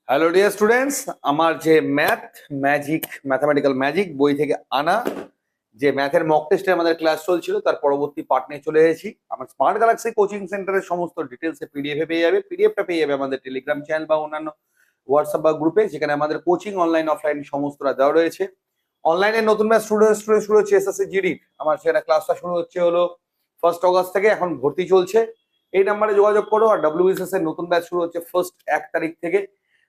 Hello dear students, আমার যে mathematical magic বই থেকে আনা যে ম্যাথের মক টেস্টে আমাদের ক্লাস চলছিল তার পরবর্তী পার্ট নিয়ে চলে এসেছি। আমার স্মার্ট গ্যালাক্সি কোচিং সেন্টারের সমস্ত ডিটেলস পিডিএফ এ পেয়ে যাবে। পিডিএফটা পেয়ে যাবে আমাদের টেলিগ্রাম চ্যানেল বা অন্যান্য হোয়াটসঅ্যাপ বা গ্রুপে, যেখানে আমাদের কোচিং অনলাইন অফলাইন সমস্তটা দেওয়া রয়েছে। অনলাইনে নতুন ব্যাচ স্টুডেন্ট শুরু হচ্ছে এসএসসি জিডি। আমার সেখানে ক্লাসটা শুরু হচ্ছে হলো 1 আগস্ট থেকে, এখন ভর্তি চলছে। এই নাম্বারে যোগাযোগ করো। আর ডব্লিউবিসিএস এর নতুন ব্যাচ শুরু হচ্ছে 1 তারিখ থেকে।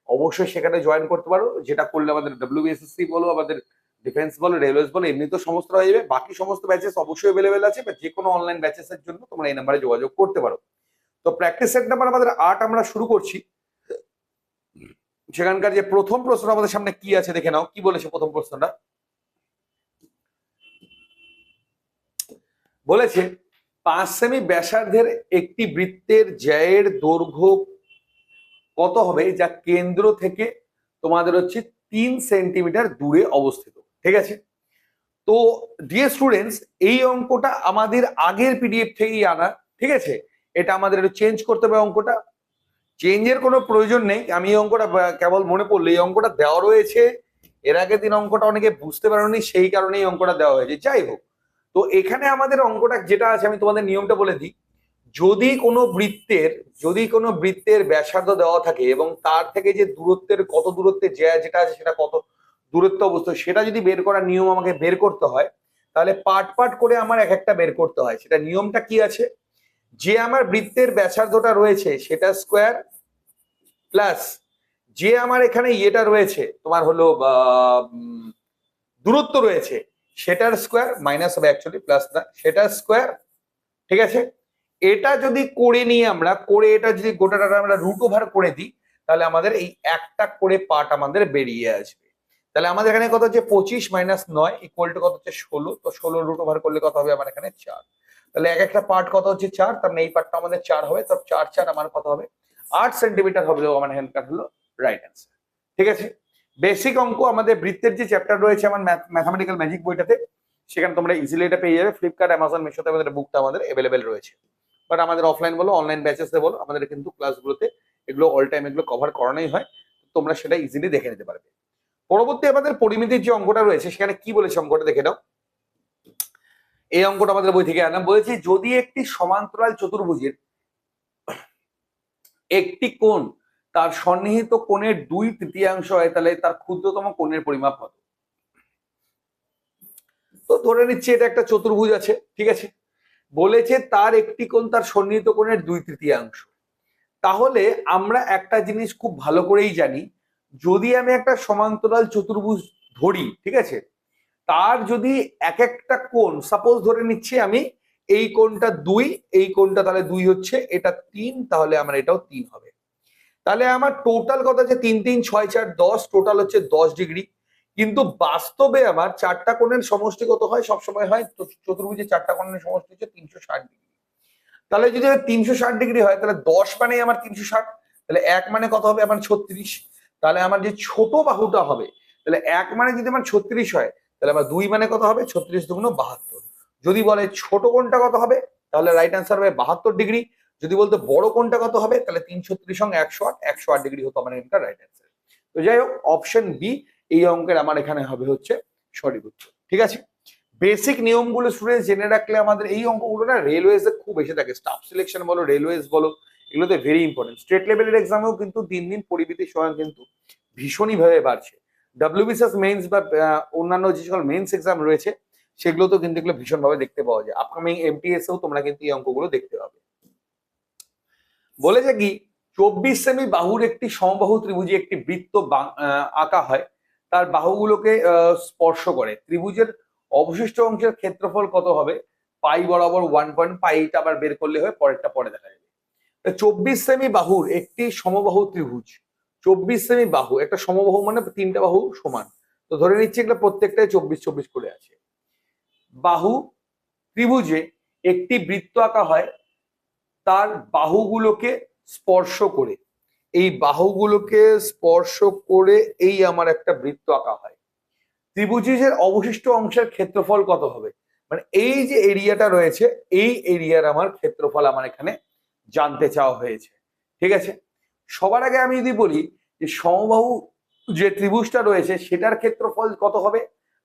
অবশ্যই সেখানে জয়েন করতে পারো, যেটা করলে আমাদের ডব্লিউবিএসএসসি বলো, আমাদের ডিফেন্স বলো, রেলওয়েজ বলো, এমনি তো সমস্ত হয়ে যাবে। বাকি সমস্ত ব্যাচেস অবশ্যই অ্যাভেলেবেল আছে, বা যে কোনো অনলাইন ব্যাচেস এর জন্য তোমরা এই নাম্বারে যোগাযোগ করতে পারো। তো প্র্যাকটিস সেট নাম্বার আমাদের 8 আমরা শুরু করছি। সেখানকার যে প্রথম প্রশ্ন আমাদের সামনে কি আছে দেখে নাও। কি বলেছে প্রথম প্রশ্নটা? বলেছে 5 সেমি ব্যাসার্ধের একটি বৃত্তের জ্যায়ের দৈর্ঘ্য কত হবে যা কেন্দ্র থেকে তোমাদের হচ্ছে 3 সেন্টিমিটার দূরে অবস্থিত। ঠিক আছে, তো ডিয়ার স্টুডেন্টস, এই অঙ্কটা আমাদের আগের পিডিএফ থেকেই আনা। ঠিক আছে, এটা আমাদের একটু চেঞ্জ করতে হবে। অঙ্কটা চেঞ্জের কোনো প্রয়োজন নেই। আমি এই অঙ্কটা কেবল মনে পড়লো এই অঙ্কটা দেওয়া রয়েছে। এর আগের দিন অঙ্কটা অনেকে বুঝতে পারেনি, সেই কারণে এই অঙ্কটা দেওয়া হয়েছে। যাই হোক, তো এখানে আমাদের অঙ্কটা যেটা আছে আমি তোমাদের নিয়মটা বলে দিই। যদি কোনো বৃত্তের ব্যাসার্ধ দেওয়া থাকে এবং তার থেকে যে দূরত্বের কত দূরত্বে যেটা আছে সেটা কত দূরত্ব অবস্থা, সেটা যদি বের করার নিয়ম আমাকে বের করতে হয়, তাহলে পার্ট পার্ট করে আমার এক একটা বের করতে হয়। সেটা নিয়মটা কি আছে, যে আমার বৃত্তের ব্যাসার্ধটা রয়েছে সেটা স্কোয়ার, প্লাস যে আমার এখানে ইয়েটা রয়েছে তোমার হলো দূরত্ব রয়েছে সেটার স্কোয়ার, মাইনাস হবে অ্যাকচুয়ালি, প্লাস না, সেটার স্কোয়ার। ঠিক আছে, এটা যদি করে নিই আমরা, করে এটা যদি গোটাটা আমরা রুট ওভার করে দিই, তাহলে আমাদের এই একটা করে পার্ট আমাদের বেরিয়ে আসবে। তাহলে আমাদের এখানে কত হচ্ছে 25 মাইনাস 9 ইকুয়াল টু কত হচ্ছে 16। তো 16 রুট ওভার করলে কত হবে আমার এখানে 4। তাহলে এক একটা পার্ট কত হচ্ছে 4, তার মানে এই পার্টটা আমাদের 4 হবে। তো 4 4 আমার কত হবে 8 সেন্টিমিটার হবে আমার এখানকার হলো রাইট অ্যান্সার। ঠিক আছে, বেসিক অঙ্ক আমাদের বৃত্তের যে চ্যাপ্টার রয়েছে আমার ম্যাথমেটিক্যাল ম্যাজিক বইটাতে, সেখানে তোমরা ইজিলি এটা পেয়ে যাবে। ফ্লিপকার্ট, অ্যামাজন, মিশোতে আমাদের বুকটা আমাদের অ্যাভেলেবেল রয়েছে। বাট আমাদের অফলাইন বলো, অনলাইন ব্যাচেসে বলো, আমাদের কিন্তু ক্লাসগুলোতে এগুলো অল টাইম এগুলো কভার করানোই হয়। তোমরা সেটা ইজিলি দেখে নিতে পারবে। পরবর্তী আমাদের পরিমিতির যে অঙ্কটা রয়েছে সেখানে কি বলেছে অঙ্কটা দেখে নাও। এই অঙ্কটা আমাদের বই থেকে আনা। বলেছি যদি একটি সমান্তরাল চতুর্ভুজের একটি কোণ তার সন্নিহিত কোণের 2/3 হয়, তাহলে তার ক্ষুদ্রতম কোণের পরিমাপ কত? তো ধরে নিচ্ছি এটা একটা চতুর্ভুজ আছে। ঠিক আছে, বলেছে তার একটি কোণ তার সন্নিহিত কোণের 2/3। তাহলে আমরা একটা জিনিস খুব ভালো করেই জানি, যদি আমি একটা সমান্তরাল চতুর্ভুজ ধরি, ঠিক আছে, তার যদি এক একটা কোণ, সাপোজ ধরে নিচ্ছি আমি এই কোণটা 2, এই কোণটা তাহলে 2 হচ্ছে, এটা 3, তাহলে আমার এটাও 3 হবে। তাহলে আমার টোটাল কত আছে 3 3 6 4 10, টোটাল হচ্ছে 10 ডিগ্রি। কিন্তু বাস্তবে আমার চারটা কোণের সমষ্টি কত হয়? সবসময় হয় চতুর্ভুজের চারটা কোণের সমষ্টি হচ্ছে 360 ডিগ্রি। তাহলে যদি 360 ডিগ্রি হয়, তাহলে 10 মানে আমার 360, তাহলে 1 মানে কত হবে আমার 36। তাহলে আমার যে ছোট বাহুটা হবে, তাহলে 1 মানে যদি আমার 36 হয়, তাহলে আমার 2 মানে কত হবে 36 দুগুণ 72। যদি বলে ছোট কোণটা কত হবে, তাহলে রাইট অ্যান্সার হবে 72 ডিগ্রি। যদি বলতে বড় কোণটা কত হবে, তাহলে 336 সঙ্গে 108, 108 ডিগ্রি হতো আমার এখানকার রাইট অ্যান্সার। তো যাই হোক, অপশন বি এই অঙ্কের আমার এখানে হবে হচ্ছে সঠিক উত্তর। ঠিক আছে, বেসিক নিয়মগুলো স্টুডেন্ট জেনে রাখলে আমাদের এই অঙ্কগুলো না রেলওয়েজ এ খুব এসে থাকে। স্টাফ সিলেকশন বলো, রেলওয়েজ বলো, এগুলোতে ভেরি ইম্পর্টেন্ট। স্টেট লেভেলের এক্সামেও কিন্তু দিন দিন পরিমিতির সময় কিন্তু ভীষণই ভাবে বাড়ছে। ডব্লিউবিসিএস মেইনস বা অন্যান্য যে সকল মেইনস এক্সাম রয়েছে সেগুলোতেও কিন্তু এগুলো ভীষণ ভাবে দেখতে পাওয়া যায়। আপকামিং এমটিএস এও তোমরা কিন্তু এই অঙ্কগুলো দেখতে পাবে। বলেছে কি 24 সেমি বাহুর একটি সমবাহু ত্রিভুজে একটি বৃত্ত আঁকা হয়, তার বাহুগুলোকে স্পর্শ করে। ত্রিভুজের অবশিষ্ট অংশের ক্ষেত্রফল কত হবে? পাই বরাবর 1 পাইটা আবার বের করলে হবে, পরেরটা পরে দেখা যাবে। 24 সেমি বাহুর একটি সমবাহু ত্রিভুজ, 24 সেমি বাহু একটা সমবাহু মানে 3টা বাহু সমান। তো ধরে নিচ্ছি এগুলো প্রত্যেকটাই 24 24 করে আছে। বাহু ত্রিভুজে একটি বৃত্ত আঁকা হয় তার বাহুগুলোকে স্পর্শ করে। এই বাহুগুলোকে স্পর্শ করে এই আমার একটা বৃত্ত আঁকা হয়। ত্রিভুজের অবশিষ্ট অংশের ক্ষেত্রফল কত হবে? মানে এই যে এরিয়াটা রয়েছে, এই এরিয়ার আমার ক্ষেত্রফল আমার এখানে জানতে চাওয়া হয়েছে। ঠিক আছে, সবার আগে আমি যদি বলি যে সমবাহু যে ত্রিভুজটা রয়েছে সেটার ক্ষেত্রফল কত হবে,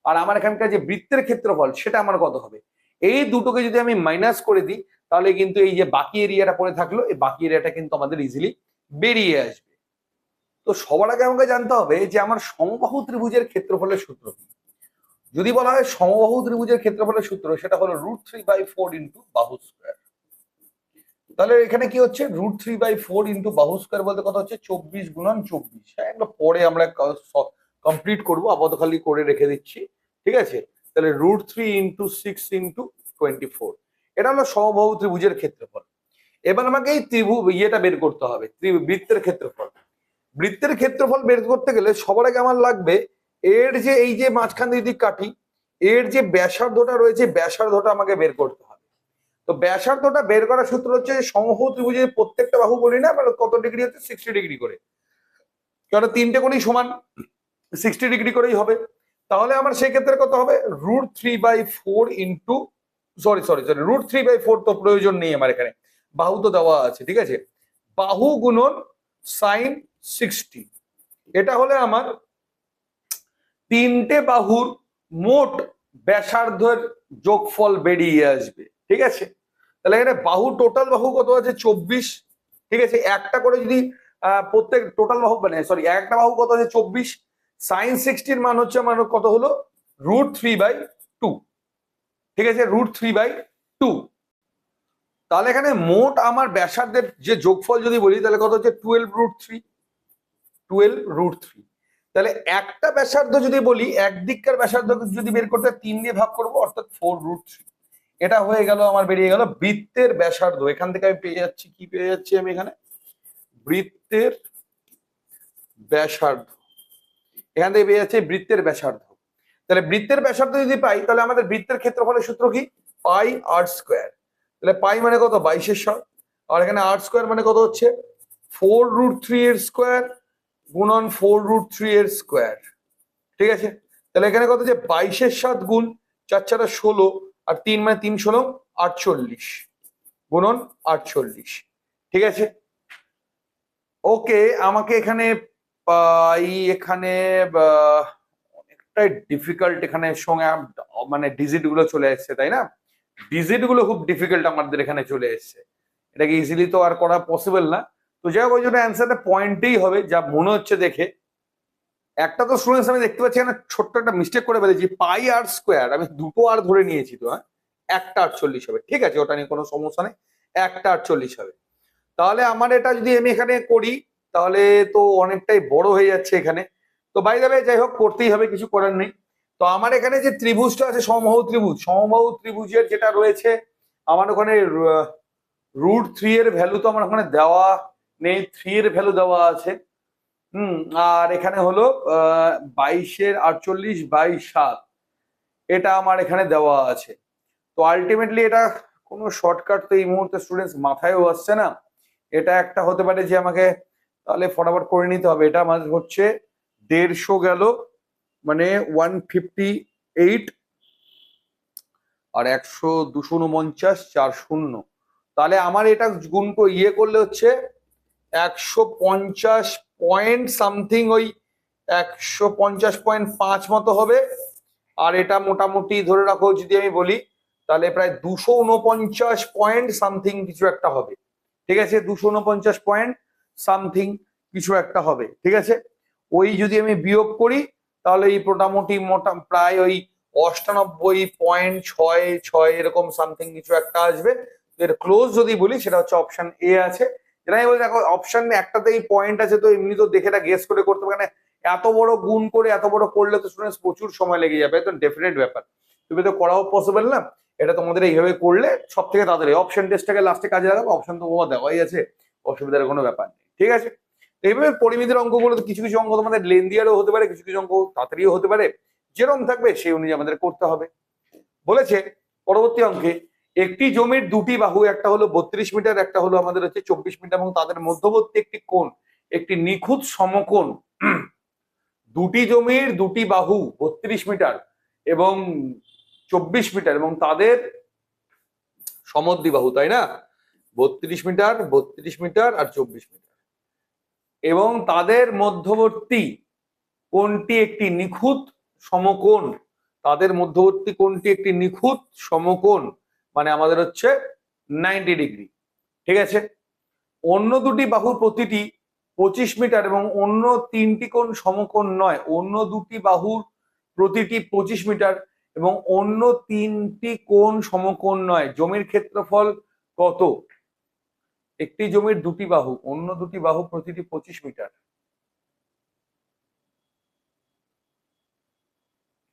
আর আমার এখানকার যে বৃত্তের ক্ষেত্রফল সেটা আমার কত হবে। এই দুটোকে যদি আমি মাইনাস করে দিই তাহলে কিন্তু এই যে বাকি এরিয়াটা পড়ে থাকলো, এই বাকি এরিয়াটা কিন্তু আমাদের ইজিলি বেরিয়ে আসবে। তো সবার আগে আমাকে জানতে হবে যে আমার সমবাহু ত্রিভুজের ক্ষেত্রফলের সূত্র কি। যদি বলা হয় সমবাহু ত্রিভুজের ক্ষেত্রফলের সূত্র, সেটা হলো √3/4 ইন্টু বাহু স্কোয়ার। তাহলে এখানে কি হচ্ছে, √3/4 ইন্টু বাহু স্কোয়ার বলতে কত হচ্ছে 24 গুণন 24। হ্যাঁ, এগুলো পরে আমরা কমপ্লিট করবো, আপাতত খালি করে রেখে দিচ্ছি, ঠিক আছে। তাহলে √3 ইন্টু 6 ইন্টু 24, এটা হলো সমবাহু ত্রিভুজের ক্ষেত্রফল। এবার আমাকে এই ইয়েটা বের করতে হবে, বৃত্তের ক্ষেত্রফল। বৃত্তের ক্ষেত্রফল বের করতে গেলে সবার আগে আমার লাগবে এর যে এই যে মাঝখান দিয়ে যদি কাটি, এর যে ব্যাসার্ধটা রয়েছে ব্যাসার্ধটা আমাকে বের করতে হবে। তো ব্যাসার্ধটা বের করার সূত্র হচ্ছে সমবাহু ত্রিভুজের প্রত্যেকটা বাহু বলি না কত ডিগ্রি হচ্ছে 60 ডিগ্রি করে, কারণ তিনটে কোণই সমান 60 ডিগ্রি করেই হবে। তাহলে আমার সেই ক্ষেত্রে কত হবে, √3/4 ইন্টু সরি √3/4 তো প্রয়োজন নেই আমার, এখানে বাহু তো দেওয়া আছে, ঠিক আছে। বাহু গুণন sin 60, এটা হলে আমার তিনটে বাহুর মোট ব্যাসার্ধের যোগফল বেরিয়ে আসবে, ঠিক আছে। তাহলে এখানে বাহু টোটাল বাহু কত আছে 24, ঠিক আছে। একটা করে যদি প্রত্যেক টোটাল বাহু মানে সরি একটা বাহু কত আছে 24, sin 60 মান হচ্ছে আমার কত হলো √3/2, ঠিক আছে, √3/2। তাহলে এখানে মোট আমার ব্যাসার্ধের যে যোগফল যদি বলি তাহলে কত হচ্ছে 12√3। তাহলে একটা ব্যাসার্ধ যদি বলি, একদিককার ব্যাসার্ধ যদি বের করতে 3 দিয়ে ভাগ করবো, অর্থাৎ 4√3। এটা হয়ে গেল আমার, বেরিয়ে গেল বৃত্তের ব্যাসার্ধ। এখান থেকে আমি পেয়ে যাচ্ছি কি পেয়ে যাচ্ছি আমি এখানে, বৃত্তের ব্যাসার্ধ। এখান থেকে পেয়ে যাচ্ছে বৃত্তের ব্যাসার্ধ। তাহলে বৃত্তের ব্যাসার্ধ যদি পাই তাহলে আমাদের বৃত্তের ক্ষেত্রফলের সূত্র কি, পাই আর স্কোয়ার। তাহলে পাই মানে কত 22 আর এখানে আর স্কোয়ার মানে কত হচ্ছে 4√3 এর স্কোয়ার গুণন 4√3 এর স্কোয়ার, ঠিক আছে। তাহলে এখানে কত হচ্ছে 22 গুণ 4 4 16 আর 3 মানে 3 16 48 গুণন 48, ঠিক আছে। ওকে, আমাকে এখানে পাই এখানে অনেকটাই ডিফিকাল্ট, এখানে সঙ্গে মানে ডিজিট গুলো চলে এসছে, তাই না। ডিজিট গুলো খুব ডিফিকাল্ট আমাদের এখানে চলে এসছে, এটাকে ইজিলি তো আর করা পসিবল না। তো যাই হোক, ওই জন্য অ্যান্সারটা পয়েন্টেই হবে যা মনে হচ্ছে দেখে। একটা তো স্টুডেন্টস আমি দেখতে পাচ্ছি এখানে ছোট্ট একটা মিস্টেক করে ফেলেছি, পাই আর স্কোয়ার আমি দুটো আর ধরে নিয়েছি, তো হ্যাঁ একটা 48 হবে, ঠিক আছে, ওটা নিয়ে কোনো সমস্যা নেই, একটা 48 হবে। তাহলে আমার এটা যদি আমি এখানে করি তাহলে তো অনেকটাই বড় হয়ে যাচ্ছে এখানে। তো বাই দ্য ওয়ে যাই হোক, করতেই হবে, কিছু করার নেই। তো আমার এখানে যে ত্রিভুজটা আছে সমবাহু ত্রিভুজ, সমবাহু ত্রিভুজের যেটা রয়েছে আমার ওখানে √3 এর ভ্যালু তো আমার ওখানে দেওয়া নেই, 3 এর ভ্যালু দেওয়া আছে। আর এখানে হলো 22/48/7, এটা আমার এখানে দেওয়া আছে। তো আলটিমেটলি এটা কোনো শর্টকাট তো এই মুহূর্তে স্টুডেন্টস মাথায়ও আসছে না। এটা একটা হতে পারে যে আমাকে তাহলে ফটাফট করে নিতে হবে, এটা আমাদের হচ্ছে 150 গেল মানে 158 আর 100 249 4 তাহলে আমার এটা গুণ ইয়ে করলে হচ্ছে 150 পয়েন্ট সামথিং, ওই 150.5 মতো হবে। আর এটা মোটামুটি ধরে রাখো যদি আমি বলি তাহলে প্রায় 249 পয়েন্ট সামথিং কিছু একটা হবে, ঠিক আছে, 249 পয়েন্ট সামথিং কিছু একটা হবে, ঠিক আছে। ওই যদি আমি বিয়োগ করি তাহলে এই মোটামুটি প্রায় ওই 98.66 এরকম সামথিং কিছু একটা আসবে। এর ক্লোজ যদি বলি সেটা হচ্ছে অপশন এ আছে। যেটা আমি বলি দেখো অপশন একটাতেই পয়েন্ট আছে, তো এমনি তো দেখে এটা গেস করে করতে পারে, এত বড় গুণ করে এত বড় করলে তো স্টুডেন্টস প্রচুর সময় লেগে যাবে, তো ডেফিনেট ব্যাপার, তুমি তো করাও পসিবল না। এটা তোমাদের এইভাবে করলে সব থেকে তাড়াতাড়ি অপশন টেস্টটাকে লাস্টে কাজে লাগাবো, অপশন তো বাবা দেওয়াই আছে, অসুবিধার কোনো ব্যাপার নেই, ঠিক আছে। এইভাবে পরিমিতির অঙ্কগুলো তো কিছু কিছু অঙ্ক তোমাদের লেন্দিয়ারও হতে পারে, কিছু কিছু অঙ্ক তাড়াতাড়িও হতে পারে, যেরকম থাকবে সেই অনুযায়ী আমাদের করতে হবে। বলেছে পরবর্তী অঙ্কে একটি জমির দুটি বাহু, একটা হলো 32 মিটার, একটা হলো আমাদের হচ্ছে 24 মিটার, এবং তাদের মধ্যবর্তী একটি কোণ একটি নিখুঁত সমকোণ। দুটি জমির দুটি বাহু 32 মিটার এবং 24 মিটার এবং তাদের সমদ্বিবাহু, তাই না, 32 মিটার আর 24 মিটার। এবং তাদের মধ্যবর্তী কোণটি একটি নিখুঁত সমকোণ। তাদের মধ্যবর্তী কোণটি একটি নিখুঁত সমকোণ, মানে আমাদের হচ্ছে 90 ডিগ্রি। ঠিক আছে, অন্য দুটি বাহুর প্রতিটি 25 মিটার এবং অন্য তিনটি কোণ সমকোণ নয়। অন্য দুটি বাহুর প্রতিটি 25 মিটার এবং অন্য তিনটি কোণ সমকোণ নয়। জমির ক্ষেত্রফল কত? একটি জমির দুটি বাহু, অন্য দুটি বাহু প্রতিটি 25 মিটার।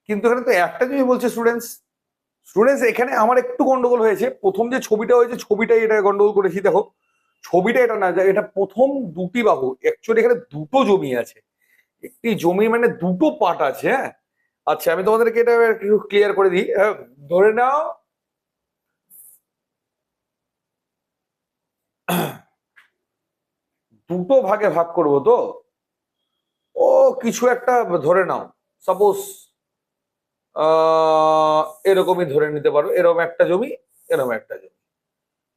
কিন্তু এখানে তো একটা জমি বলছে স্টুডেন্টস। স্টুডেন্টস এখানে আমার একটু গন্ডগোল হয়েছে। প্রথম যে ছবিটা হয়েছে ছবিটাই এটা গন্ডগোল করেছি। দেখো ছবিটা এটা না, এটা প্রথম দুটি বাহু, অ্যাকচুয়ালি এখানে দুটো জমি আছে। একটি জমি মানে দুটো পার্ট আছে। হ্যাঁ, আচ্ছা আমি তোমাদেরকে এটা একটু ক্লিয়ার করে দিই। ধরে নাও দুটো ভাগে ভাগ করব, তো ও কিছু একটা ধরে নাও, সাপোজ এরকমই ধরে নিতে পারো, এরকম একটা জমি, এরকম একটা জমি,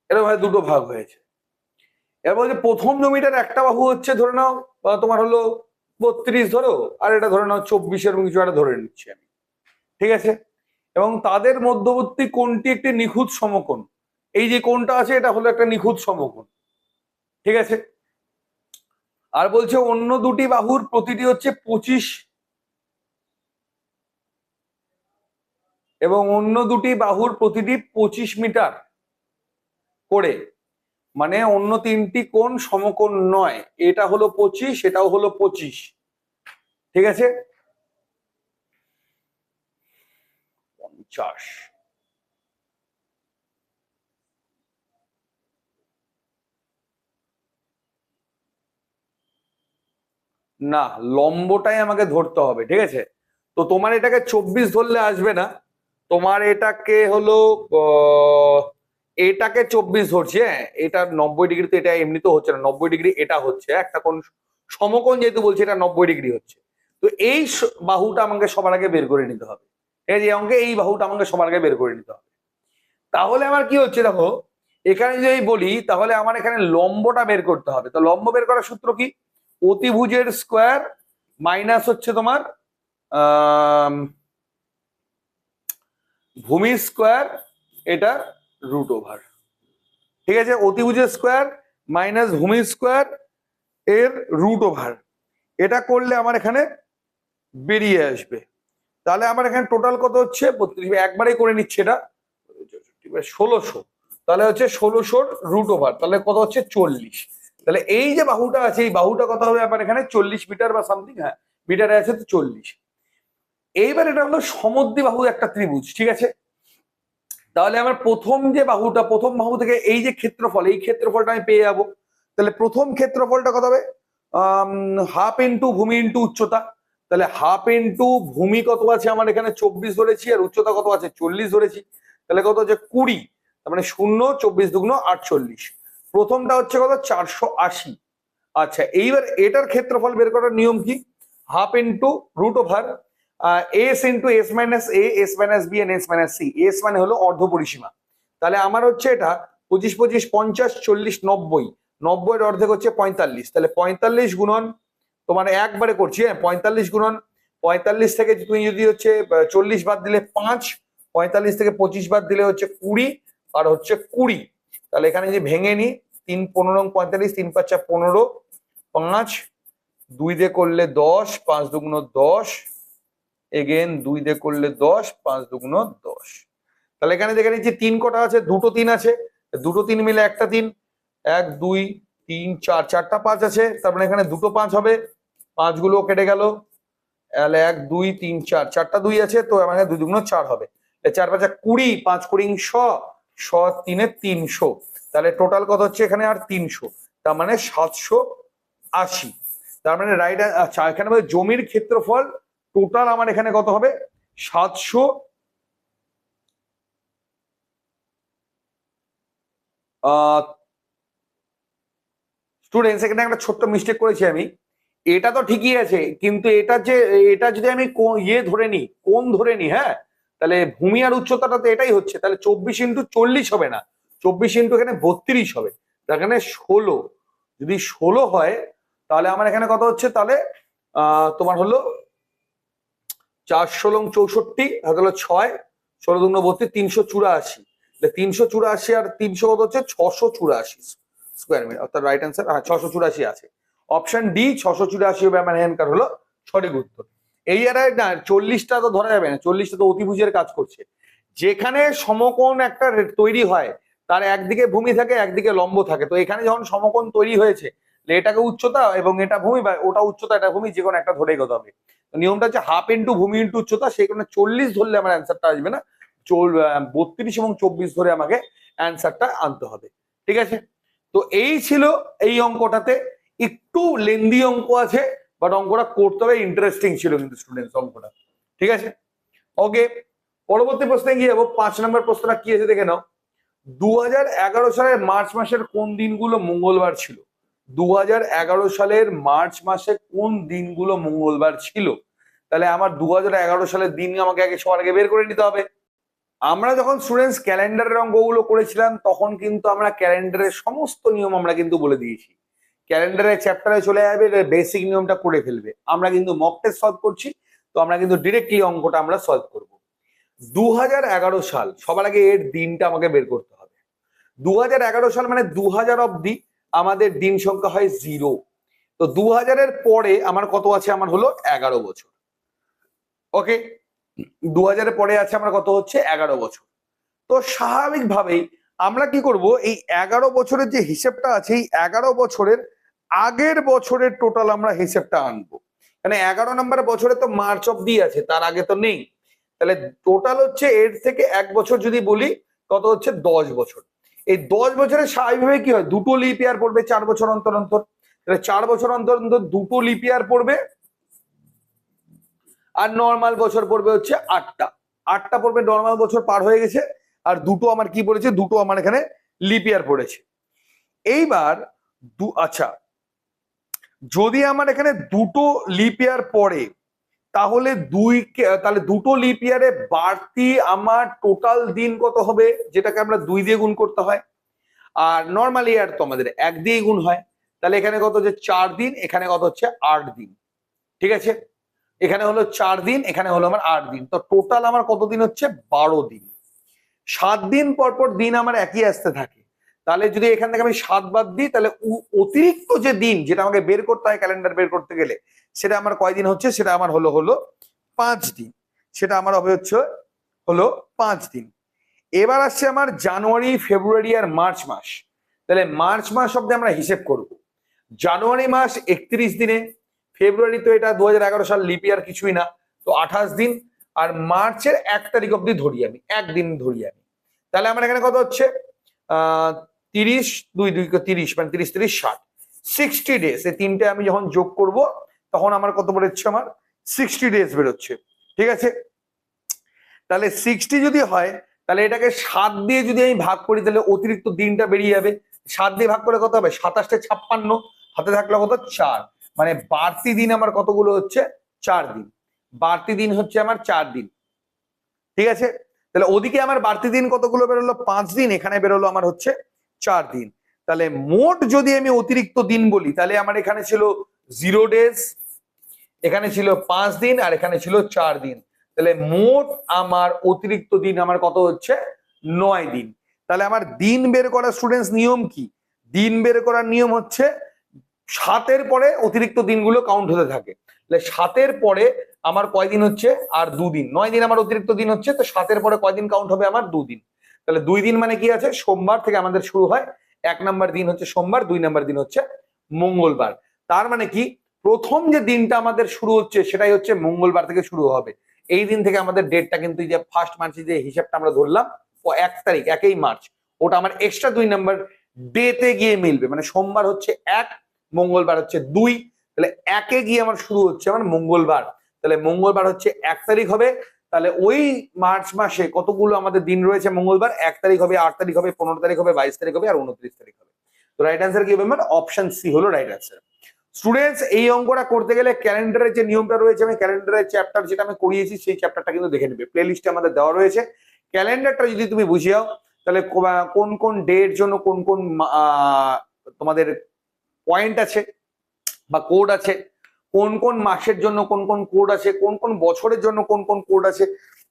এরকম ভাবে দুটো ভাগ হয়েছে। এবার যে প্রথম জমিটার একটা বাহু হচ্ছে ধরে নাও তোমার হলো 32 ধরো, আর এটা ধরে নাও 24 এবং কিছু একটা ধরে নিচ্ছি আমি। ঠিক আছে, এবং তাদের মধ্যবর্তী কোণটি একটি নিখুঁত সমকোণ। এই যে কোণটা আছে এটা হলো একটা নিখুঁত সমকোণ। ঠিক আছে, আর বলছে অন্য দুটি বাহুর প্রতিটি হচ্ছে 25 এবং অন্য দুটি বাহুর প্রতিটি 25 মিটার করে, মানে অন্য তিনটি কোণ সমকোণ নয়। এটা হলো 25, এটাও হলো 25। ঠিক আছে, 50। না, লম্বটাই আমাকে ধরতে হবে। ঠিক আছে, তো তোমার এটাকে 24 ধরলে আসবে না, তোমার এটাকে হলো এটাকে 24 ধরছি। হ্যাঁ, এটা 90 ডিগ্রি, তো এটা এমনি তো হচ্ছে না 90 ডিগ্রি, এটা হচ্ছে একটা কোণ সমকোণ, যেহেতু বলছি এটা 90 ডিগ্রি হচ্ছে। তো এই বাহুটা আমাকে সবার আগে বের করে নিতে হবে। ঠিক আছে, এই অঙ্কে এই বাহুটা আমাকে সবার আগে বের করে নিতে হবে। তাহলে আমার কি হচ্ছে দেখো, এখানে যদি বলি তাহলে আমার এখানে লম্বটা বের করতে হবে। তো লম্ব বের করার সূত্র কি? অতিভুজের স্কোয়ার মাইনাস হচ্ছে তোমার ভূমি স্কোয়ার, এটা রুট ওভার। ঠিক আছে, অতিভুজের স্কোয়ার মাইনাস ভূমি স্কোয়ার এর রুট ওভার, এটা করলে আমার এখানে বেরিয়ে আসবে। তাহলে আমার এখানে টোটাল কত হচ্ছে? একবারেই করে নিচ্ছে এটা 1600। তাহলে হচ্ছে 1600 রুট ওভার, তাহলে কত হচ্ছে 40। তাহলে এই যে বাহুটা আছে এই বাহুটা কত হবে আমার এখানে 40 মিটার বা সামথিং। হ্যাঁ, মিটারে আছে তো 40। এইবার এটা হলো সমদ্বিবাহু একটা ত্রিভুজ। ঠিক আছে, তাহলে আমার প্রথম যে বাহুটা, প্রথম বাহু থেকে এই যে ক্ষেত্রফল, এই ক্ষেত্রফলটা আমি পেয়ে যাবো। তাহলে প্রথম ক্ষেত্রফলটা কত হবে? হাফ ইন্টু ভূমি ইন্টু উচ্চতা। তাহলে হাফ ইন্টু ভূমি কত আছে আমার এখানে 24 ধরেছি, আর উচ্চতা কত আছে 40 ধরেছি। তাহলে কত হচ্ছে 20, তার মানে 0, 24 দুগুণ 48। প্রথমটা হচ্ছে কত? 480। আচ্ছা, এইবার এটার ক্ষেত্রফল বের করার নিয়ম কি? Half into root over S into S minus A, S minus B N S minus C. S মানে হলো অর্ধ পরিসীমা। তাহলে আমার হচ্ছে এটা 25 25 50 40 90, 90 এর অর্ধেক হচ্ছে 45। তাহলে 45 গুণন তোমার একবারে করছি। হ্যাঁ, 45 গুণন 45 থেকে তুমি যদি হচ্ছে 40 বাদ দিলে 5, 45 থেকে 25 বাদ দিলে হচ্ছে 20, আর হচ্ছে 20। তাহলে এখানে যে ভেঙে নি, 3 15 45, 3 5 15, 5 2 দিয়ে করলে 10, 5 দুগুণ 10, এগেন 2 দিয়ে করলে 10, 5 দুগুণ 10। তাহলে এখানে দেখে নিচ্ছি 3 কটা আছে? দুটো 3 আছে, দুটো 3 মিলে একটা 3, 1 2 3 4, চারটা 5 আছে, তার মানে এখানে দুটো 5 হবে। 5 গুলো কেটে গেল, তাহলে 1 2 3 4, চারটা 2 আছে, তো আমার 2 দুগুণ 4 হবে। 4 5 20, 5 কুড়ি 100, 3 300। তাহলে টোটাল কত হচ্ছে এখানে? আর 300, তার মানে 780। তার মানে রাইট। আচ্ছা, এখানে জমির ক্ষেত্রফল টোটাল আমার এখানে কত হবে? 700। স্টুডেন্টস এখানে একটা ছোট্ট মিস্টেক করেছি আমি। এটা তো ঠিকই আছে, কিন্তু এটা যে এটা যদি আমি ইয়ে ধরে নিই, কোণ ধরে নিই, হ্যাঁ, তাহলে ভূমি আর উচ্চতাটা তো এটাই হচ্ছে। তাহলে 24 ইন্টু 40 হবে না, 24 ইন্টু এখানে 32 হবে। তার এখানে 16। যদি 16 হয় তাহলে আমার এখানে কত হচ্ছে, তাহলে তোমার হলো 4 × 64 হলো 6, 16×2 = 384। 384 আর 300 কত হচ্ছে 684 স্কোয়ার মিটার, অর্থাৎ রাইট অ্যান্সার 684 আছে। অপশন ডি 684 হবে আমার এখানকার হলো সঠিক উত্তর। এই আর না 40টা তো ধরা যাবে না, 40টা তো অতিভুজের কাজ করছে। যেখানে সমকোণ একটা তৈরি হয় তার একদিকে ভূমি থাকে একদিকে লম্ব থাকে, তো এখানে যখন সমকোণ তৈরি হয়েছে এটাকে উচ্চতা এবং এটা ভূমি বা ওটা উচ্চতা এটা ভূমি, যে কোনো একটা ধরে এগোতে হবে। নিয়মটা হচ্ছে হাফ ইন্টু ভূমি ইন্টু উচ্চতা, সেই কারণে 40 ধরলে আমার অ্যান্সারটা আসবে না, 32 এবং 24 ধরে আমাকে অ্যান্সারটা আনতে হবে। ঠিক আছে, তো এই ছিল এই অঙ্কটাতে। একটু লেন্দি অঙ্ক আছে, বাট অঙ্কটা করতে হবে, ইন্টারেস্টিং ছিল কিন্তু স্টুডেন্টস অঙ্কটা। ঠিক আছে, ওকে, পরবর্তী প্রশ্নে গিয়ে যাবো। 5 নম্বর প্রশ্নটা কি আছে দেখে নাও। 2011 সালের মার্চ মাসের কোন দিনগুলো মঙ্গলবার ছিল? 2011 সালের মার্চ মাসে কোন দিনগুলো মঙ্গলবার ছিল? তাহলে আমার 2011 সালের দিন আমাকে আগে সবার আগে বের করে নিতে হবে। আমরা যখন স্টুডেন্টস ক্যালেন্ডারের অঙ্কগুলো করেছিলাম তখন কিন্তু আমরা ক্যালেন্ডারের সমস্ত নিয়ম আমরা কিন্তু বলে দিয়েছি। ক্যালেন্ডারের চ্যাপ্টারে চলে যাবে, বেসিক নিয়মটা করে ফেলবে। আমরা কিন্তু মক টেস্ট সলভ করছি, তো আমরা কিন্তু ডিরেক্টলি অঙ্কটা আমরা সলভ করব। 2011 সাল, সবার আগে এর দিনটা আমাকে বের করতে হবে। 2011 সাল মানে 2000 অব্দি আমাদের দিন সংখ্যা হয় 0। তো 2000-এর পরে আমার কত আছে, আমার হলো 11 বছর। ওকে, 2000-এর পরে আছে আমার কত হচ্ছে 11 বছর। তো স্বাভাবিকভাবেই আমরা কি করব, এই 11 বছরের যে হিসেবটা আছে এই 11 বছরের আগের বছরের টোটাল আমরা হিসেবটা আনবো। মানে 11 নম্বর বছরে তো মার্চ অব্দি আছে, তার আগে তো নেই। তাহলে টোটাল হচ্ছে এর থেকে 1 বছর যদি বলি কত হচ্ছে 10 বছর। এই 10 বছরের স্বাভাবিকভাবে কি হয়, দুটো লিপ ইয়ার পড়বে 4 বছর অন্তর অন্তর। তাহলে 4 বছর অন্তর অন্তর দুটো লিপ ইয়ার পড়বে, আর নর্মাল বছর পড়বে হচ্ছে 8টা পড়বে। নর্মাল বছর পার হয়ে গেছে, আর দুটো আমার কি পড়েছে, দুটো আমার এখানে লিপ ইয়ার পড়েছে। এইবার আচ্ছা, যদি আমার এখানে দুটো লিপ ইয়ার পড়ে তাহলে তাহলে দুটো লিপ ইয়ারে বাড়তি আমার টোটাল দিন কত হবে, যেটাকে আমরা 2 দিয়ে গুণ করতে হয়। আর নর্মাল ইয়ার তো আমাদের 1 দিয়ে গুণ হয়। তাহলে এখানে কত হচ্ছে 4 দিন, এখানে কত হচ্ছে 8 দিন। ঠিক আছে, এখানে হলো 4 দিন, এখানে হলো আমার 8 দিন। তো টোটাল আমার কত দিন হচ্ছে 12 দিন। 7 দিন পর পর দিন আমার একই আসতে থাকে। তাহলে যদি এখান থেকে আমি 7 বাদ দিই, তাহলে অতিরিক্ত যে দিন যেটা আমাকে বের করতে হয় ক্যালেন্ডার বের করতে গেলে, সেটা আমার কয়দিন হচ্ছে, সেটা আমার হলো 5 দিন। সেটা আমার হবে হচ্ছে হলো 5 দিন। এবার আসছে আমার জানুয়ারি, ফেব্রুয়ারি আর মার্চ মাস। তাহলে মার্চ মাস অব্দি আমরা হিসেব করব। জানুয়ারি মাস 31 দিনে, ফেব্রুয়ারি তো এটা 2011 সাল লিপ ইয়ার কিছুই না, তো 28 দিন, আর মার্চের 1 তারিখ অব্দি ধরি আমি, একদিন ধরি আমি। তাহলে আমার এখানে কত হচ্ছে 30, 2 2 30, মানে 30 30 60, 60 ডেজ। এই তিনটে আমি যখন যোগ করব তখন আমার কত বেরোচ্ছে, আমার 60 ডেজ বেরোচ্ছে। ঠিক আছে, তাহলে 60 যদি হয় তাহলে এটাকে 7 দিয়ে যদি আমি ভাগ করি তাহলে অতিরিক্ত দিনটা বেরিয়ে যাবে। 7 দিয়ে ভাগ করে কত হবে, 27 56, হাতে থাকলে কত 4, মানে বাড়তি দিন আমার কতগুলো হচ্ছে 4 দিন। বাড়তি দিন হচ্ছে আমার 4 দিন। ঠিক আছে, তাহলে ওদিকে আমার বাড়তি দিন কতগুলো বেরোলো 5 দিন, এখানে বেরোলো আমার হচ্ছে 4 দিন। তাহলে মোট যদি আমি অতিরিক্ত দিন বলি তাহলে আমার এখানে ছিল 0 ডেজ, এখানে ছিল 5 দিন, আর এখানে ছিল 4 দিন। তাহলে মোট আমার অতিরিক্ত দিন আমার কত হচ্ছে 9 দিন। তাহলে আমার দিন বের করার স্টুডেন্টস নিয়ম কি, দিন বের করার নিয়ম হচ্ছে 7-এর পরে অতিরিক্ত দিনগুলো কাউন্ট হতে থাকে। তাহলে 7-এর পরে আমার কয়দিন হচ্ছে, আর 2 দিন, 9 দিন আমার অতিরিক্ত দিন হচ্ছে। তো 7-এর পরে কয়দিন কাউন্ট হবে, আমার 2 দিন। তাহলে 2 দিন মানে কি আছে, সোমবার থেকে আমাদের শুরু হয়। 1 নাম্বার দিন হচ্ছে সোমবার, 2 নাম্বার দিন হচ্ছে মঙ্গলবার। তার মানে কি, প্রথম যে দিনটা আমাদের শুরু হচ্ছে সেটাই হচ্ছে মঙ্গলবার থেকে শুরু হবে। এই দিন থেকে আমাদের ডেটটা কিন্তু, যে ফার্স্ট মার্চে যে হিসাবটা আমরা ধরলাম 1 তারিখ, 1 মার্চ, ওটা আমার এক্সট্রা 2 নাম্বার ডেতে গিয়ে মিলবে। মানে সোমবার হচ্ছে 1, মঙ্গলবার হচ্ছে 2, তাহলে 1-এ গিয়ে আমার শুরু হচ্ছে আমার মঙ্গলবার। তাহলে মঙ্গলবার হচ্ছে 1 তারিখ হবে। তাহলে ওই মার্চ মাসে কতগুলো আমাদের দিন রয়েছে মঙ্গলবার, 1 তারিখ হবে, 8 তারিখ হবে, 15 তারিখ হবে, 22 তারিখ হবে, আর 29 তারিখ হবে। তো রাইট অ্যান্সার কি হবে, মানে অপশন সি হলো রাইট অ্যান্সার। স্টুডেন্টস এই অঙ্কটা করতে গেলে ক্যালেন্ডারের যে নিয়মটা রয়েছে, আমি ক্যালেন্ডারের চ্যাপ্টার যেটা আমি করিয়েছি সেই চ্যাপ্টারটা কিন্তু দেখে নেবে, প্লে লিস্টে আমাদের দেওয়া রয়েছে। ক্যালেন্ডারটা যদি তুমি বুঝে যাও তাহলে কোন কোন ডের জন্য কোন কোন তোমাদের পয়েন্ট আছে, বা কোড আছে, কোন কোন মাসের জন্য কোন কোন কোড আছে, কোন কোন বছরের জন্য কোন কোন কোড আছে,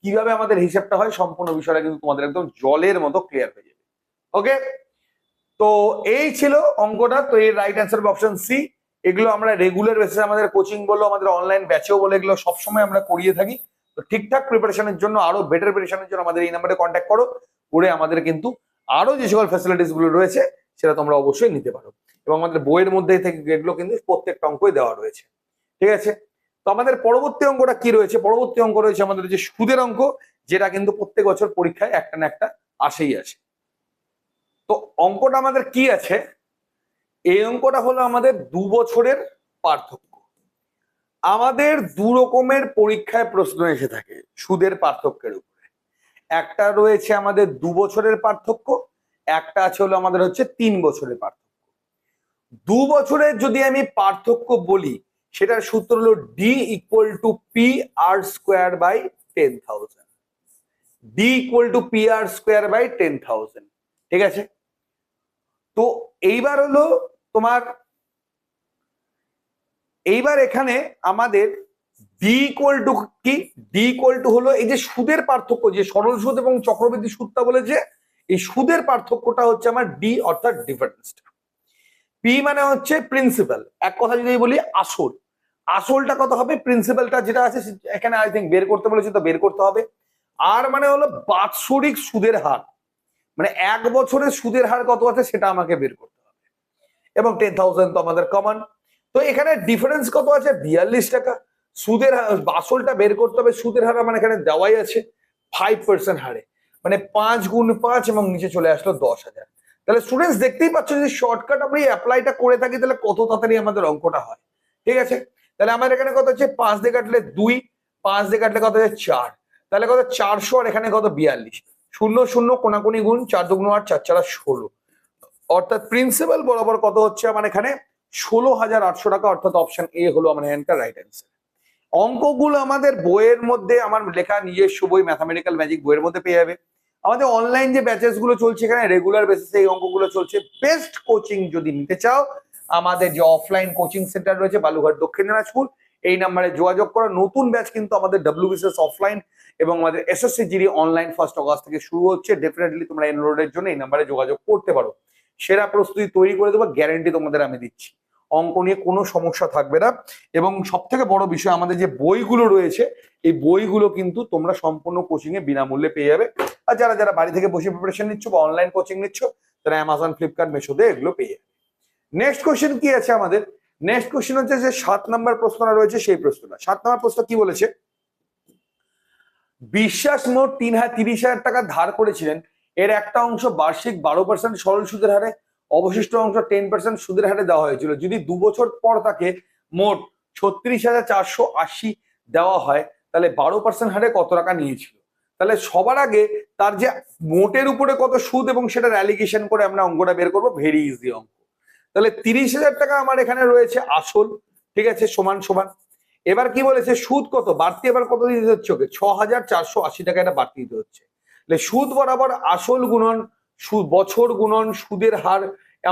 কিভাবে আমাদের হিসাবটা হয়, সম্পূর্ণ বিষয়টা কিন্তু তোমাদের একদম জলের মতো ক্লিয়ার হয়ে যাবে। ওকে, তো এই ছিল অঙ্কটা। তো এর রাইট অ্যান্সার অপশন সি। এগুলো আমরা রেগুলার বেসিসে আমাদের কোচিং বলো, আমাদের অনলাইন ব্যাচেও বলে, এগুলো সবসময় আমরা করিয়ে থাকি। তো ঠিকঠাক প্রিপারেশনের জন্য, আরো বেটার প্রিপারেশনের জন্য আমাদের এই নাম্বারে কন্ট্যাক্ট করো, করে আমাদের কিন্তু আরো যে সকল ফ্যাসিলিটিস গুলো রয়েছে সেটা তোমরা অবশ্যই নিতে পারো। এবং আমাদের বইয়ের মধ্যে থেকে এগুলো কিন্তু প্রত্যেকটা অঙ্কই দেওয়া রয়েছে। ঠিক আছে, তো আমাদের পরবর্তী অঙ্কটা কি রয়েছে? পরবর্তী অঙ্ক রয়েছে আমাদের যে সুদের অঙ্ক, যেটা কিন্তু প্রত্যেক বছর পরীক্ষায় একটা না একটা আসেই আসে। তো অঙ্কটা আমাদের কি আছে? এই অঙ্কটা হলো আমাদের 2 বছরের পার্থক্য। আমাদের দু রকমের পরীক্ষায় প্রশ্ন এসে থাকে সুদের পার্থক্যের উপরে। একটা রয়েছে আমাদের 2 বছরের পার্থক্য, একটা আছে হলো আমাদের হচ্ছে 3 বছরের পার্থক্য। 2 বছরের যদি আমি পার্থক্য বলি, সেটার সূত্র হলো D equal to P R square by 10,000। D equal to P R square by 10,000। ঠিক আছে, তো এইবার হলো তোমার, এইবার এখানে আমাদের ডি ইকুয়াল টু কি? ডি ইকুয়াল টু হলো এই যে সুদের পার্থক্য, যে সরল সুদ এবং চক্রবৃদ্ধি সুদটা বলেছে, এই সুদের পার্থক্যটা হচ্ছে আমার ডি, অর্থাৎ ডিফারেন্সটা। পি মানে হচ্ছে প্রিন্সিপাল, এক কথা যদি বলি আসল। আসলটা কত হবে? প্রিন্সিপালটা যেটা আছে এখানে আই থিঙ্ক বের করতে বলেছে, তো বের করতে হবে। আর মানে হলো বাৎসরিক সুদের হার, মানে 1 বছরের সুদের হার কত আছে সেটা আমাকে বের করতে হবে। এবং 10,000 তো আমাদের কমন। তো এখানে ডিফারেন্স কত আছে? 42 টাকা। সুদের আসলটা বের করতে হবে, সুদের হার মানে এখানে দেওয়াই আছে 5% হারে, মানে 5 গুণ 5 এবং নিচে চলে আসলো 10,000। তাহলে স্টুডেন্টস দেখতেই পাচ্ছ, যদি শর্টকাট আমরা অ্যাপ্লাইটা করে থাকি তাহলে কত তাড়াতাড়ি আমাদের অঙ্কটা হয়। ঠিক আছে, তাহলে আমার এখানে কত হচ্ছে? 5 দিয়ে কাটলে 2, 5 দিয়ে কাটলে কত হচ্ছে? 4। তাহলে কত? 400, আর এখানে কত? 42। 0 0 কোনাকুনি গুণ, 4 2 8, 4 4 16। অর্থাৎ প্রিন্সিপাল বরাবর কত হচ্ছে আমার এখানে? 16,800 টাকা। অর্থাৎ অপশন এ হলো আমার এখানকার রাইট অ্যান্সার। অঙ্কগুলো আমাদের বইয়ের মধ্যে, আমার লেখা নিজস্ব বই ম্যাথামেটিক্যাল ম্যাজিক বইয়ের মধ্যে পেয়ে যাবে। আমাদের অনলাইন যে ব্যাচেস গুলো চলছে, এখানে রেগুলার বেসিসে এই অঙ্কগুলো চলছে। বেস্ট কোচিং যদি নিতে চাও, আমাদের যে অফলাইন কোচিং সেন্টার রয়েছে বালুঘাট দক্ষিণ দিনাজপুর, এই নাম্বারে যোগাযোগ করো। নতুন ব্যাচ কিন্তু আমাদের ডব্লিউবিসিএস অফলাইন এবং আমাদের এসএসসি জিডি অনলাইন 1 আগস্ট থেকে শুরু হচ্ছে। ডেফিনেটলি তোমরা এনরোলের জন্য এই নাম্বারে যোগাযোগ করতে পারো। সেরা প্রস্তুতি তৈরি করে দেবো, গ্যারান্টি তোমাদের আমি দিচ্ছি। অঙ্ক নিয়ে কোনো সমস্যা থাকবে না। এবং সব থেকে বড় বিষয়, আমাদের যে বইগুলো রয়েছে, এই বইগুলো কিন্তু তোমরা সম্পূর্ণ কোচিং এ বিনামূল্যে পেয়ে যাবে। আর যারা যারা বাড়ি থেকে বসে প্রিপারেশন নিচ্ছ বা অনলাইন কোচিং নিচ্ছ, তারা অ্যামাজন, ফ্লিপকার্ট, মেশোতে এগুলো পেয়ে যাবে। নেক্সট কোশ্চেন কি আছে আমাদের? নেক্সট কোশ্চেন হচ্ছে যে 7 নম্বর প্রশ্নটা রয়েছে, সেই প্রশ্নটা। 7 নম্বর প্রশ্ন কি বলেছে? বিশ্বাস মোট 30,000 টাকা ধার করেছিলেন, এর একটা অংশ বার্ষিক 12% সরল সুদের হারে, অবশিষ্ট অংশ 10% সুদের হারে দেওয়া হয়েছিল। যদি 2 বছর পর তাকে মোট 36,480 দেওয়া হয়, তাহলে 12% হারে কত টাকা নিয়েছিল? তাহলে সবার আগে তার যে মোটের উপরে কত সুদ এবং সেটার অ্যালিগেশন করে আমরা অঙ্কটা বের করবো। ভেরি ইজি অঙ্ক। তাহলে 30,000 টাকা আমার এখানে রয়েছে আসল। ঠিক আছে, সমান সমান। এবার কি বলেছে? সুদ কত বাড়তি, এবার কত দিতে হচ্ছে ওকে? 6,480 টাকা এটা বাড়তি দিতে হচ্ছে। সুদ বরাবর আসল গুণন বছর গুণন সুদের হার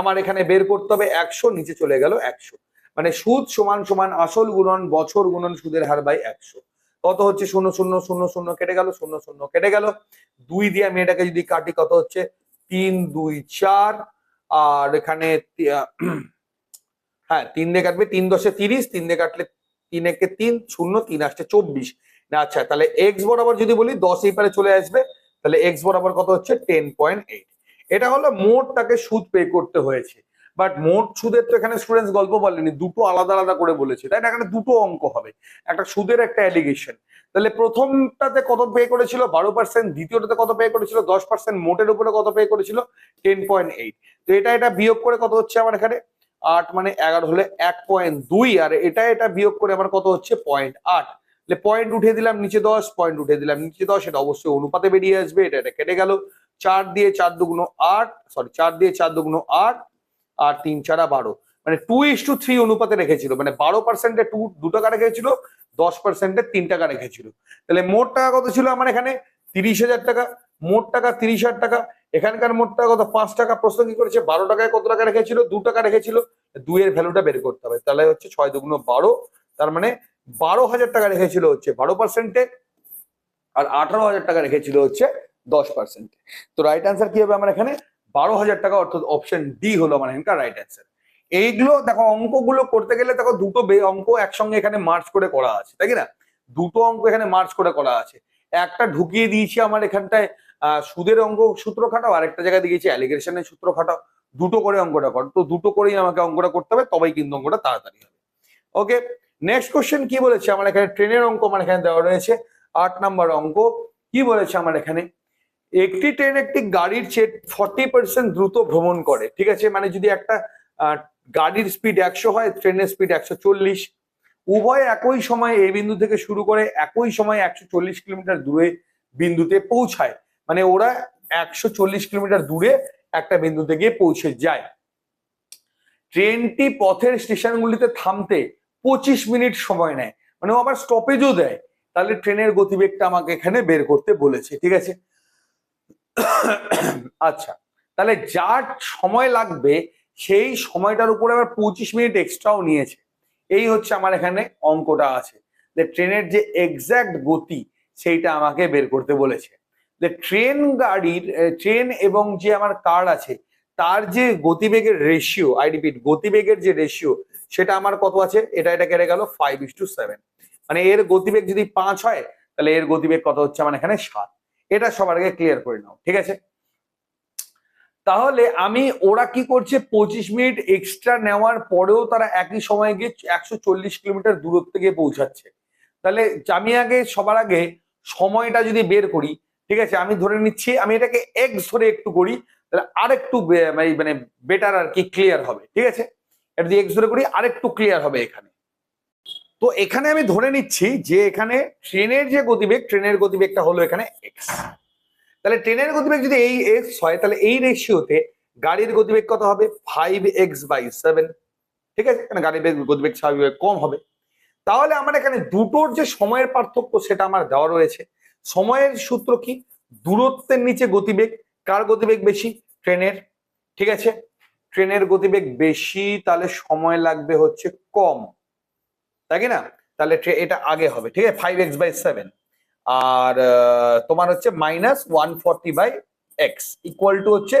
আমার এখানে বের করতে হবে 100, নিচে চলে গেল 100। মানে সুদ সমান সমান আসল গুণন বছর গুণন সুদের হার বাই 100। কত হচ্ছে? 0 0 0 0 কেটে গেল, 0 0 কেটে গেল। 2 দিয়ে আমি এটাকে যদি কাটি, কত হচ্ছে? 3 2 4। আর এখানে হ্যাঁ 3 দিয়ে কাটবে, 3 10 30, 3 দিয়ে কাটলে 3 একে 3 0, 3 আসছে 24। না আচ্ছা, তাহলে এক্স বরাবর যদি বলি 10 এই পারে চলে আসবে। তাহলে এক্স বরাবর কত হচ্ছে? 10.8। এটা হলো মোট তাকে সুদ পে করতে হয়েছে। বাট মোট সুদের তো এখানে স্টুডেন্টস গল্প বলেনি, দুটো আলাদা আলাদা করে বলেছে, তাই না? এখানে দুটো অঙ্ক হবে, একটা সুদের একটা অ্যালিগেশন। তাহলে প্রথমটাতে কত পে করেছিল? 12%। দ্বিতীয়টাতে কত পে করেছিল? 10%। মোটের উপরে কত পে করেছিল? 10.8। তো এটা বিয়োগ করে কত হচ্ছে আমার এখানে? 8 মানে 11 হলে 1.2। আর এটা বিয়োগ করে আমার কত হচ্ছে? 0.8। পয়েন্ট উঠিয়ে দিলাম নিচে 10, পয়েন্ট উঠিয়ে দিলাম নিচে 10, এটা অবশ্যই অনুপাতে বেরিয়ে আসবে। এটা কেটে গেল। 4 দিয়ে 4 দুগুণ 8, সরি 4 দিয়ে 4 দুগুণ 8, আর 3 4 12, মানে 2:3 অনুপাতে রেখেছিল। মানে 12%-এ 2 টাকা রেখেছিল, 10%-এ 3 টাকা রেখেছিল। তাহলে মোট টাকা কত ছিল আমার এখানে? 30,000 টাকা। মোট টাকা 30,000 টাকা। এখানকার মোট টাকা কত? 5 টাকা। প্রশ্ন কি করেছে? 12 টাকায় কত টাকা রেখেছিল? 2 টাকা রেখেছিল। দুইয়ের ভ্যালুটা বের করতে হবে। তাহলে হচ্ছে 6 দুগুণ 12, তার মানে 12,000 টাকা রেখেছিল হচ্ছে 12%, আর 18,000 টাকা রেখেছিল হচ্ছে 10%। তো রাইট অ্যান্সার কি হবে আমার এখানে? 12,000 টাকা, অর্থাৎ অপশন ডি হলো আমার এখানকার রাইট অ্যান্সার। এইগুলো দেখো, অঙ্কগুলো করতে গেলে দেখো দুটো অঙ্ক একসঙ্গে এখানে মার্চ করে করা আছে, তাই কি না? দুটো অঙ্ক এখানে মার্চ করে করা আছে। একটা ঢুকিয়ে দিয়েছি আমার এখানটায় সুদের অঙ্ক সূত্র খাটাও, আর একটা জায়গায় দিয়েছি অ্যালিগেশনের সূত্র খাটাও। দুটো করে অঙ্কটা কর, তো দুটো করেই আমাকে অঙ্কটা করতে হবে, তবেই কিন্তু অঙ্কটা তাড়াতাড়ি হবে। ওকে, নেক্সট কোশ্চেন কি বলেছে আমার এখানে? ট্রেনের অঙ্ক আমার এখানে দেওয়া রয়েছে। 8 নাম্বার অঙ্ক কি বলেছে আমার এখানে? একটি ট্রেন একটি গাড়ির চেয়ে 40% দ্রুত ভ্রমণ করে, ঠিক আছে? মানে যদি একটা গাড়ির স্পিড 100 হয়, ট্রেনের স্পিড 140, উভয় একই সময় এই বিন্দু থেকে শুরু করে একই সময় 140 কিলোমিটার দূরে বিন্দুতে পৌঁছায়। মানে ওরা 140 কিলোমিটার দূরে একটা বিন্দুতে গিয়ে পৌঁছে যায়। ট্রেনটি পথের স্টেশনগুলিতে থামতে 25 মিনিট সময় নেয়, মানে ও আবার স্টপেজও দেয়। তাহলে ট্রেনের গতিবেগটা আমাকে এখানে বের করতে বলেছে, ঠিক আছে? আচ্ছা, তাহলে যার সময় লাগবে সেই সময়টার উপরে আবার 25 মিনিট এক্সট্রাও নিয়েছে। এই হচ্ছে আমার এখানে অঙ্কটা আছে, যে ট্রেনের যে এক্সাক্ট গতি সেইটা আমাকে বের করতে বলেছে। যে ট্রেন এবং যে আমার কার আছে তার যে গতিবেগের রেশিও, আই রিপিট, গতিবেগের যে রেশিও সেটা আমার কত আছে? এটা কেটে গেল 5:7। মানে এর গতিবেগ যদি 5 হয়, তাহলে এর গতিবেগ কত হচ্ছে আমার এখানে? 7। এটা সবার আগে ক্লিয়ার করে নাও, ঠিক আছে? তাহলে আমি, ওরা কি করছে, 25 মিনিট এক্সট্রা নেওয়ার পরেও তারা একই সময় গিয়ে 140 কিলোমিটার দূরত্বে গিয়ে পৌঁছাচ্ছে। তাহলে আমি আগে, সবার আগে সময়টা যদি বের করি, ঠিক আছে, আমি ধরে নিচ্ছি, আমি এটাকে এক্স ধরে একটু করি, তাহলে আরেকটু মানে বেটার আর কি ক্লিয়ার হবে, ঠিক আছে? এটা যদি এক্স ধরে করি আরেকটু ক্লিয়ার হবে এখানে। তো এখানে আমি ধরে নিচ্ছি যে এখানে ট্রেনের যে গতিবেগ, ট্রেনের গতিবেগটা হলো এখানে এক্স। তাহলে ট্রেনের গতিবেগ যদি এই এক্স হয়, তাহলে এই রেশিওতে গাড়ির গতিবেগ কত হবে? 5x/7, ঠিক আছে? কারণ গাড়ির গতিবেগ স্বাভাবিক কম হবে। তাহলে আমার এখানে দুটোর যে সময়ের পার্থক্য সেটা আমার দেওয়া রয়েছে। সময়ের সূত্র কি? দূরত্বের নিচে গতিবেগ। কার গতিবেগ বেশি? ট্রেনের, ঠিক আছে? ট্রেনের গতিবেগ বেশি, তাহলে সময় লাগবে হচ্ছে কম, তাই না? তাহলে এটা আগে হবে, ঠিক আছে? 5x/7, আর তোমার হচ্ছে -140/x ইকুয়াল টু হচ্ছে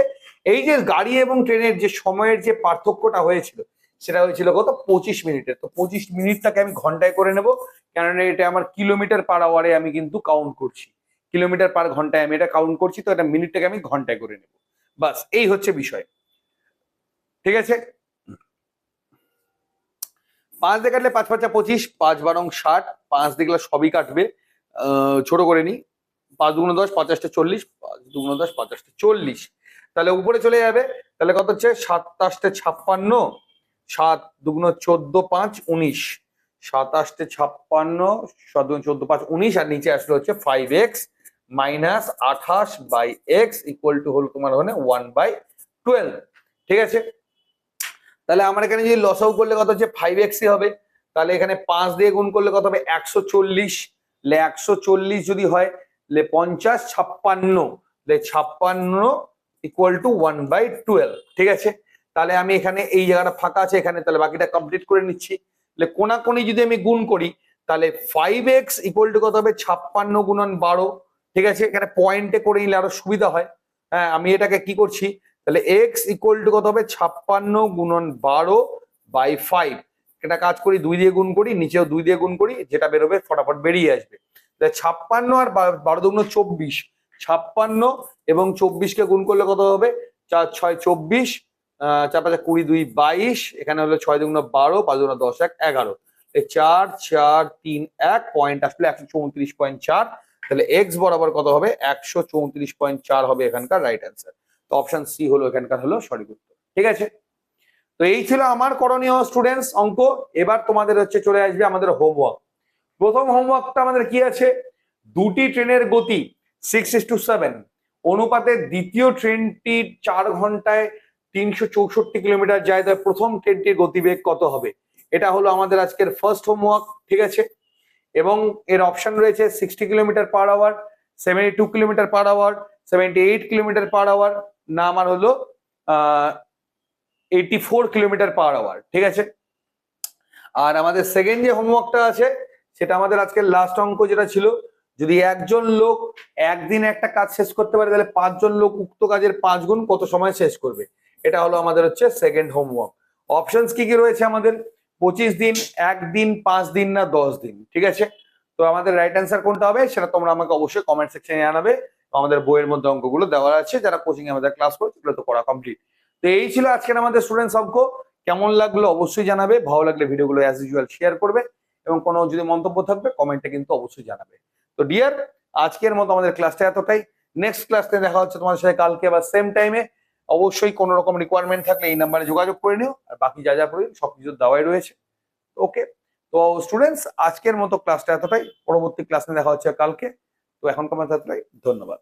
এই যে গাড়ি এবং ট্রেনের যে সময়ের যে পার্থক্যটা হয়েছিল সেটা হয়েছিল কত? 25 মিনিটের। তো 25 মিনিটটাকে আমি ঘন্টায় করে নেব, কেননা এটা আমার কিলোমিটার পার আওয়ারে আমি কিন্তু কাউন্ট করছি, কিলোমিটার পার ঘন্টায় আমি এটা কাউন্ট করছি, তো এটা মিনিটটাকে আমি ঘন্টায় করে নেব। বাস, এই হচ্ছে বিষয়, ঠিক আছে? 5 দিয়ে কাটলে 5 5 25, 5 12 60, 5 দিয়ে গেলে সবই কাটবে, ছোট করে নি, 5 দুগুণ 10, 50 40, 5 দুগুণ 10, 50 40, তাহলে উপরে চলে যাবে। তাহলে কত হচ্ছে? 7 56, 7 দুগুণ 14, 5 19, 7 56, 7 দুগুণ 14, 5 19, আর নিচে আসলে হচ্ছে 5x - 28/x ইকুয়াল টু হলো তোমার ওখানে 1/12, ঠিক আছে? তাহলে আমার এখানে যদি লসাগু করলে কত হচ্ছে? 5x হবে। তাহলে এখানে 5 দিয়ে গুণ করলে কত হবে? 140। 140 যদি হয়, 50 56, 56 ইকুয়াল টু 1/12, ঠিক আছে? তাহলে আমি এখানে এই জায়গাটা ফাঁকা আছে এখানে, তাহলে বাকিটা কমপ্লিট করে নিচ্ছি। কোনাকুনি যদি আমি গুণ করি, তাহলে 5x ইকুয়াল টু কত হবে? 56 গুণন 12, ঠিক আছে? এখানে পয়েন্টে করে নিলে আরো সুবিধা হয়। হ্যাঁ, আমি এটাকে কি করছি, তাহলে x ইকুয়াল টু কত হবে? 56 গুণন 12/5। এটা কাজ করি, 2 দিয়ে গুণ করি, নিচেও 2 দিয়ে গুণ করি, যেটা বেরোবে ফটাফট বেরিয়ে আসবে। 56 আর 12 দুগুণ 24, 56 এবং 24 কে গুণ করলে কত হবে? 4 6 24, 4 5 20 2 22, এখানে হলো 6 দুগুণ 12, 5 দুগুণ 10 1 11, 4 4 3 1, পয়েন্ট আসলে 134.4। তাহলে এক্স বরাবর কত হবে? 134.4 হবে এখানকার রাইট অ্যান্সার। তো অপশন সি হলো এখানকার হলো সঠিক উত্তর, ঠিক আছে? তো এই ছিল আমার করণীয় স্টুডেন্টস অঙ্ক। এবার তোমাদের হচ্ছে চলে আসবে আমাদের হোমওয়ার্ক। প্রথম হোমওয়ার্কটা আমাদের কি আছে? দুটি ট্রেনের গতি 6:7 অনুপাতে দ্বিতীয় ট্রেনটি 4 ঘন্টায় 364 কিলোমিটার যায়, তাই প্রথম ট্রেনটির গতিবেগ কত হবে? এটা হলো আমাদের আজকের ফার্স্ট হোমওয়ার্ক, ঠিক আছে? এবং এর অপশন রয়েছে 60 kilometre per hour, 72 kilometre per hour, 78 kilometre per hour, না আমার হলো 84 কিলোমিটার/আওয়ার, ঠিক আছে। আর আমাদের সেকেন্ড যে হোমওয়ার্কটা আছে সেটা আমাদের আজকের লাস্ট অঙ্ক যেটা ছিল, যদি একজন লোক একদিন একটা কাজ শেষ করতে পারে তাহলে 5 জন লোক উক্ত কাজের 5 গুণ কত সময় শেষ করবে। এটা হলো আমাদের হচ্ছে সেকেন্ড হোমওয়ার্ক। অপশনস কি কি রয়েছে আমাদের, 25 দিন, 1 দিন, 5 দিন না 10 দিন, ঠিক আছে। তো আমাদের রাইট অ্যান্সার কোনটা হবে সেটা তোমরা আমাকে অবশ্যই কমেন্ট সেকশনে জানাবে। আমাদের বইয়ের মধ্যে অঙ্কগুলো দেওয়া আছে, যারা কোচিং এ আমাদের ক্লাস করছে সেগুলো তো করা কমপ্লিট। তো এই ছিল আজকের আমাদের স্টুডেন্টস অঙ্ক। কেমন লাগলো অবশ্যই জানাবে, ভালো লাগলে ভিডিওগুলো অ্যাজ ইউজুয়াল শেয়ার করবে এবং কোনো যদি মন্তব্য থাকবে কমেন্টে কিন্তু অবশ্যই জানাবে। তো ডিয়ার, আজকের মতো আমাদের ক্লাসটা এতটাই। নেক্সট ক্লাসে দেখা হচ্ছে তোমাদের সাথে কালকে বা সেম টাইমে। অবশ্যই কোনো রকম রিকোয়ারমেন্ট থাকলে এই নাম্বারে যোগাযোগ করে নিও, আর বাকি যা যা প্রয়োজন সবকিছু দেওয়াই রয়েছে। ওকে, তো স্টুডেন্টস আজকের মতো ক্লাসটা এতটাই, পরবর্তী ক্লাসে দেখা হচ্ছে কালকে। তো এখনকার মতো এতটাই, ধন্যবাদ।